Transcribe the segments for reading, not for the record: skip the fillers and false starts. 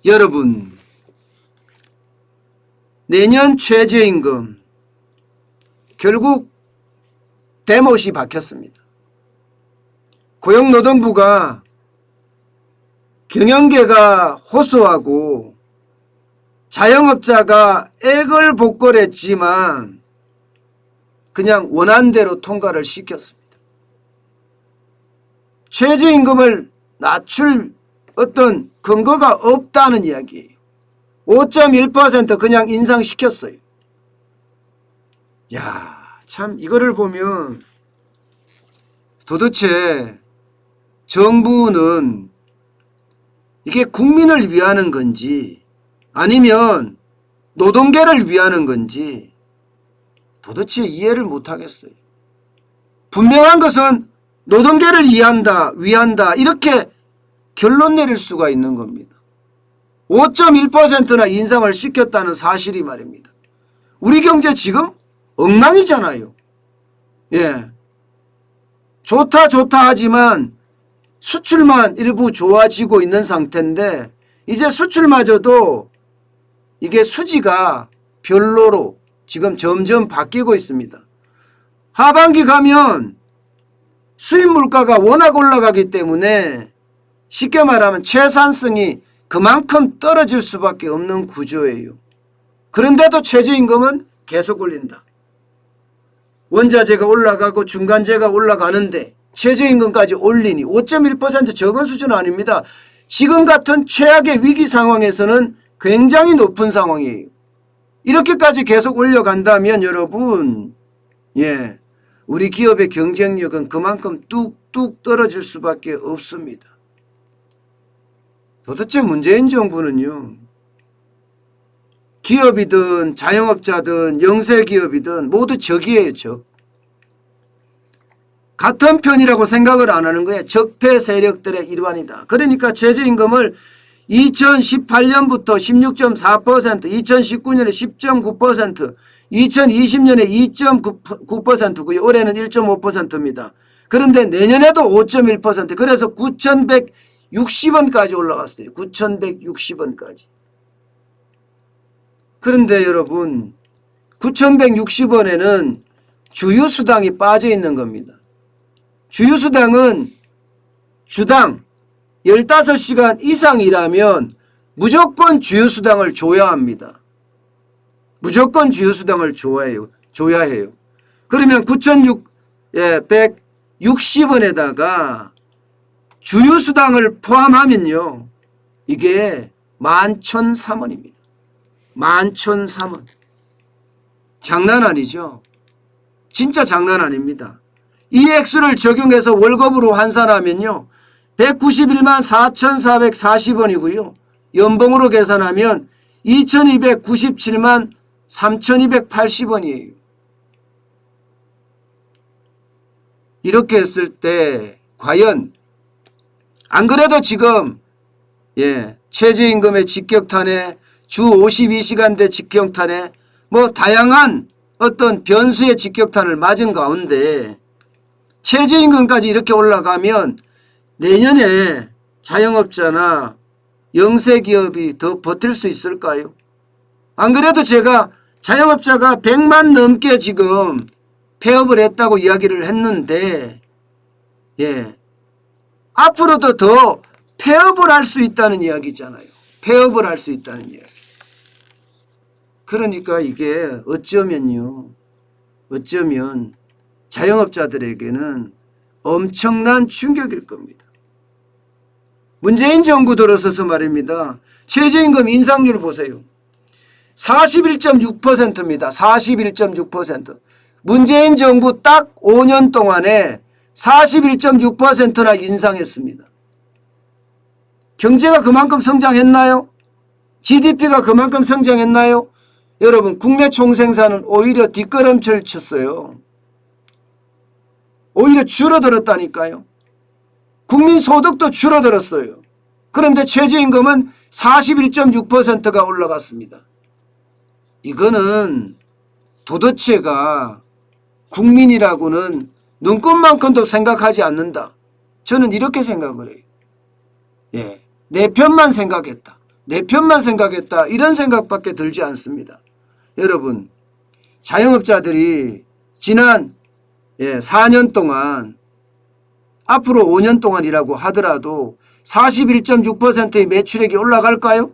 여러분, 내년 최저임금 결국 대못이 박혔습니다. 고용노동부가 경영계가 호소하고 자영업자가 애걸복걸했지만 그냥 원안대로 통과를 시켰습니다. 최저임금을 낮출 어떤 근거가 없다는 이야기예요. 5.1% 그냥 인상시켰어요. 야, 참 이거를 보면 도대체 정부는 이게 국민을 위하는 건지 아니면 노동계를 위하는 건지 도대체 이해를 못하겠어요. 분명한 것은 노동계를 위한다 이렇게 결론 내릴 수가 있는 겁니다. 5.1%나 인상을 시켰다는 사실이 말입니다. 우리 경제 지금 엉망이잖아요. 예, 좋다 하지만 수출만 일부 좋아지고 있는 상태인데 이제 수출마저도 이게 수지가 별로로 지금 점점 바뀌고 있습니다. 하반기 가면 수입 물가가 워낙 올라가기 때문에 쉽게 말하면 채산성이 그만큼 떨어질 수밖에 없는 구조예요. 그런데도 최저임금은 계속 올린다. 원자재가 올라가고 중간재가 올라가는데 최저임금까지 올리니 5.1% 적은 수준 아닙니다. 지금 같은 최악의 위기 상황에서는 굉장히 높은 상황이에요. 이렇게까지 계속 올려간다면 여러분, 예, 우리 기업의 경쟁력은 그만큼 뚝뚝 떨어질 수밖에 없습니다. 도대체 문재인 정부는요, 기업이든 자영업자든 영세기업이든 모두 적이에요. 적. 같은 편이라고 생각을 안 하는 거예요. 적폐 세력들의 일환이다. 그러니까 최저임금을 2018년부터 16.4%, 2019년에 10.9%, 2020년에 2.9%고요. 올해는 1.5%입니다. 그런데 내년에도 5.1%, 그래서 9,160원까지 올라갔어요. 9,160원까지. 그런데 여러분, 9,160원에는 주유수당이 빠져 있는 겁니다. 주유수당은 주당 15시간 이상 일하면 무조건 주유수당을 줘야 합니다. 무조건 주유수당을 줘야 해요. 그러면 9,160원에다가 주유수당을 포함하면요, 이게 11,003원입니다. 11,003원. 장난 아니죠? 진짜 장난 아닙니다. 이 액수를 적용해서 월급으로 환산하면요, 191만 4,440원이고요. 연봉으로 계산하면 2,297만 3,280원이에요. 이렇게 했을 때 과연 안 그래도 지금 최저임금의 직격탄에 주 52시간제 직격탄에 뭐 다양한 어떤 변수의 직격탄을 맞은 가운데 최저임금까지 이렇게 올라가면 내년에 자영업자나 영세기업이 더 버틸 수 있을까요? 안 그래도 제가 자영업자가 100만 넘게 지금 폐업을 했다고 이야기를 했는데, 앞으로도 더 폐업을 할 수 있다는 이야기잖아요. 폐업을 할 수 있다는 이야기. 그러니까 이게 어쩌면 자영업자들에게는 엄청난 충격일 겁니다. 문재인 정부 들어서서 말입니다. 최저임금 인상률 보세요. 41.6%입니다. 41.6%. 문재인 정부 딱 5년 동안에 41.6%나 인상했습니다. 경제가 그만큼 성장했나요? GDP가 그만큼 성장했나요? 여러분, 국내 총생산은 오히려 뒷걸음질 쳤어요. 오히려 줄어들었다니까요. 국민소득도 줄어들었어요. 그런데 최저임금은 41.6%가 올라갔습니다. 이거는 도대체가 국민이라고는 눈꽃만큼도 생각하지 않는다. 저는 이렇게 생각을 해요. 내 편만 생각했다. 내 편만 생각했다 이런 생각밖에 들지 않습니다. 여러분 자영업자들이 지난 4년 동안 앞으로 5년 동안이라고 하더라도 41.6%의 매출액이 올라갈까요?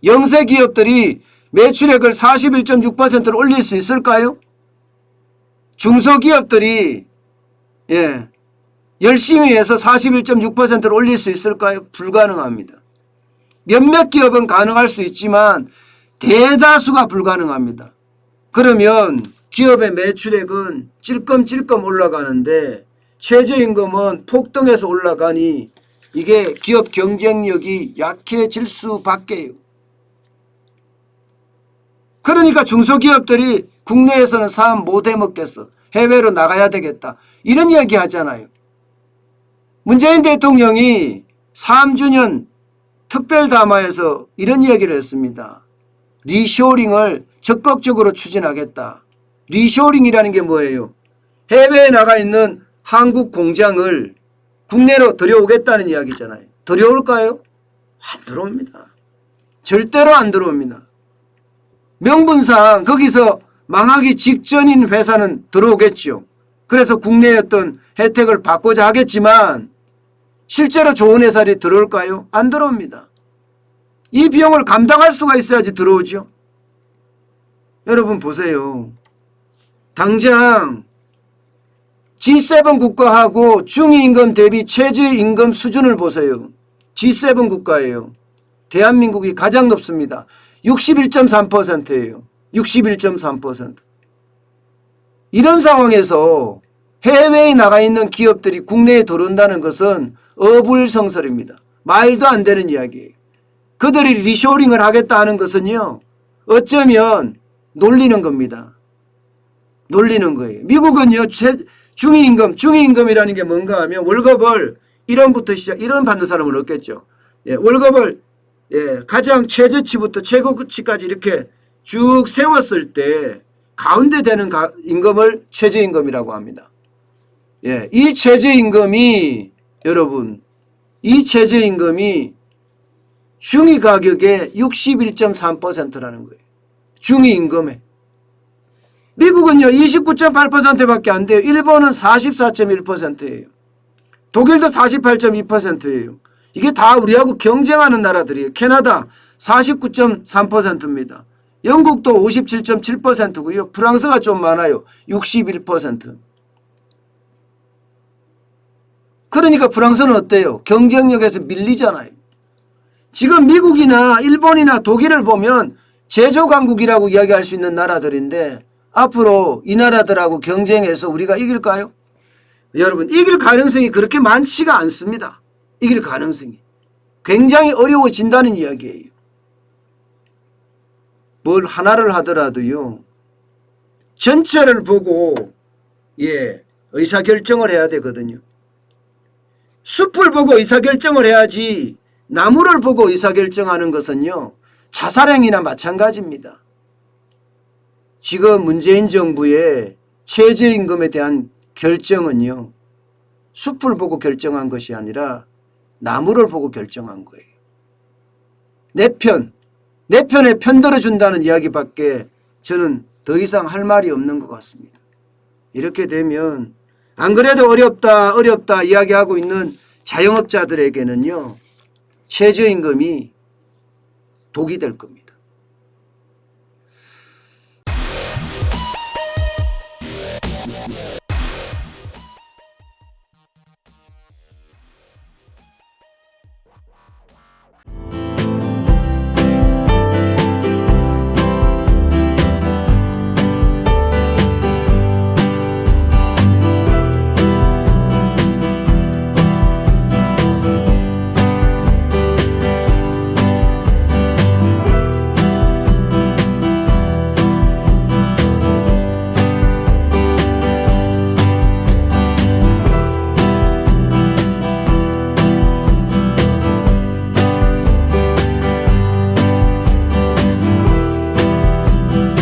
영세 기업들이 매출액을 41.6%를 올릴 수 있을까요? 중소기업들이 열심히 해서 41.6%를 올릴 수 있을까요? 불가능합니다. 몇몇 기업은 가능할 수 있지만 대다수가 불가능합니다. 그러면 기업의 매출액은 찔끔찔끔 올라가는데 최저임금은 폭등해서 올라가니 이게 기업 경쟁력이 약해질 수밖에요. 그러니까 중소기업들이 국내에서는 사업 못 해먹겠어. 해외로 나가야 되겠다. 이런 이야기 하잖아요. 문재인 대통령이 3주년 특별담화에서 이런 이야기를 했습니다. 리쇼링을 적극적으로 추진하겠다. 리쇼링이라는 게 뭐예요? 해외에 나가 있는 한국 공장을 국내로 들여오겠다는 이야기잖아요. 들여올까요? 안 들어옵니다. 절대로 안 들어옵니다. 명분상 거기서 망하기 직전인 회사는 들어오겠죠. 그래서 국내의 어떤 혜택을 받고자 하겠지만 실제로 좋은 회사들이 들어올까요? 안 들어옵니다. 이 비용을 감당할 수가 있어야지 들어오죠. 여러분 보세요. 당장 G7 국가하고 중위임금 대비 최저임금 수준을 보세요. G7 국가예요. 대한민국이 가장 높습니다. 61.3%예요. 61.3%. 이런 상황에서 해외에 나가 있는 기업들이 국내에 들어온다는 것은 어불성설입니다. 말도 안 되는 이야기예요. 그들이 리쇼링을 하겠다 하는 것은요. 어쩌면 놀리는 겁니다. 놀리는 거예요. 미국은요. 중위임금이라는 게 뭔가 하면 월급을 1원부터 시작 1원 받는 사람은 없겠죠. 월급을 가장 최저치부터 최고치까지 이렇게 쭉 세웠을 때 가운데 되는 임금을 최저임금이라고 합니다. 이 최저임금이 여러분 이 최저임금이 중위 가격의 61.3%라는 거예요. 중위임금에. 미국은요 29.8%밖에 안 돼요. 일본은 44.1%예요. 독일도 48.2%예요. 이게 다 우리하고 경쟁하는 나라들이에요. 캐나다 49.3%입니다. 영국도 57.7%고요. 프랑스가 좀 많아요. 61%. 그러니까 프랑스는 어때요? 경쟁력에서 밀리잖아요. 지금 미국이나 일본이나 독일을 보면 제조강국이라고 이야기할 수 있는 나라들인데 앞으로 이 나라들하고 경쟁해서 우리가 이길까요? 여러분 이길 가능성이 그렇게 많지가 않습니다. 이길 가능성이. 굉장히 어려워진다는 이야기예요. 뭘 하나를 하더라도요. 전체를 보고 의사결정을 해야 되거든요. 숲을 보고 의사결정을 해야지 나무를 보고 의사결정하는 것은요. 자살행위나 마찬가지입니다. 지금 문재인 정부의 최저임금에 대한 결정은요. 숲을 보고 결정한 것이 아니라 나무를 보고 결정한 거예요. 내 편에 편들어준다는 이야기밖에 저는 더 이상 할 말이 없는 것 같습니다. 이렇게 되면 안 그래도 어렵다 이야기하고 있는 자영업자들에게는요. 최저임금이 독이 될 겁니다.